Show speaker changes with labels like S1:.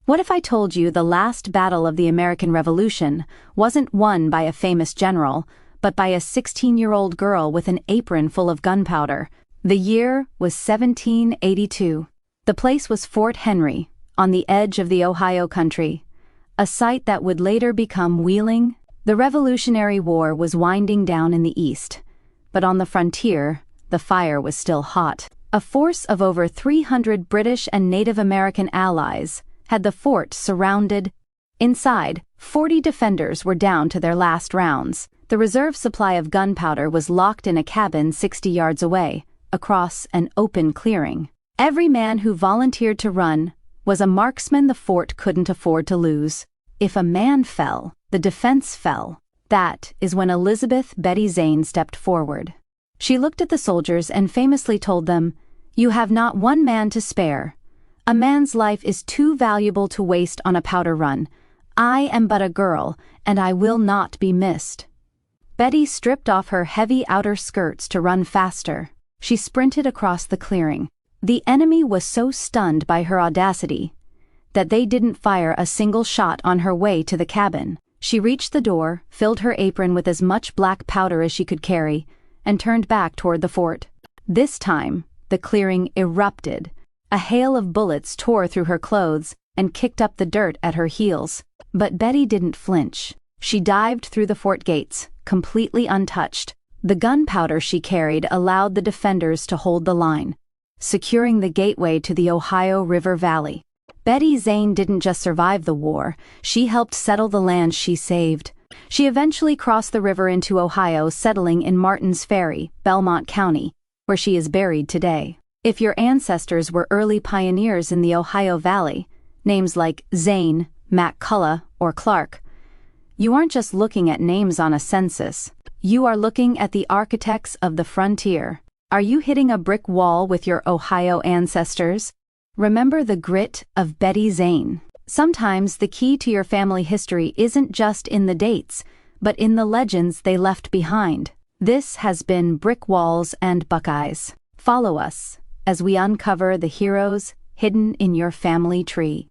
S1: What if I told you the last battle of the American Revolution wasn't won by a famous general, but by a 16-year-old girl with an apron full of gunpowder? The year was 1782. The place was Fort Henry, on the edge of the Ohio country, a site that would later become Wheeling. The Revolutionary War was winding down in the east, but on the frontier, the fire was still hot. A force of over 300 British and Native American allies had the fort surrounded. Inside, 40 defenders were down to their last rounds. The reserve supply of gunpowder was locked in a cabin 60 yards away, across an open clearing. Every man who volunteered to run was a marksman the fort couldn't afford to lose. If a man fell, the defense fell. That is when Elizabeth Betty Zane stepped forward. She looked at the soldiers and famously told them, "You have not one man to spare. A man's life is too valuable to waste on a powder run. I am but a girl, and I will not be missed." Betty stripped off her heavy outer skirts to run faster. She sprinted across the clearing. The enemy was so stunned by her audacity that they didn't fire a single shot on her way to the cabin. She reached the door, filled her apron with as much black powder as she could carry, and turned back toward the fort. This time, the clearing erupted. A hail of bullets tore through her clothes and kicked up the dirt at her heels. But Betty didn't flinch. She dived through the fort gates, completely untouched. The gunpowder she carried allowed the defenders to hold the line, securing the gateway to the Ohio River Valley. Betty Zane didn't just survive the war, she helped settle the land she saved. She eventually crossed the river into Ohio, settling in Martins Ferry, Belmont County, where she is buried today. If your ancestors were early pioneers in the Ohio Valley, names like Zane, McCullough, or Clark, you aren't just looking at names on a census. You are looking at the architects of the frontier. Are you hitting a brick wall with your Ohio ancestors? Remember the grit of Betty Zane. Sometimes the key to your family history isn't just in the dates, but in the legends they left behind. This has been Brick Walls and Buckeyes. Follow us as we uncover the heroes hidden in your family tree.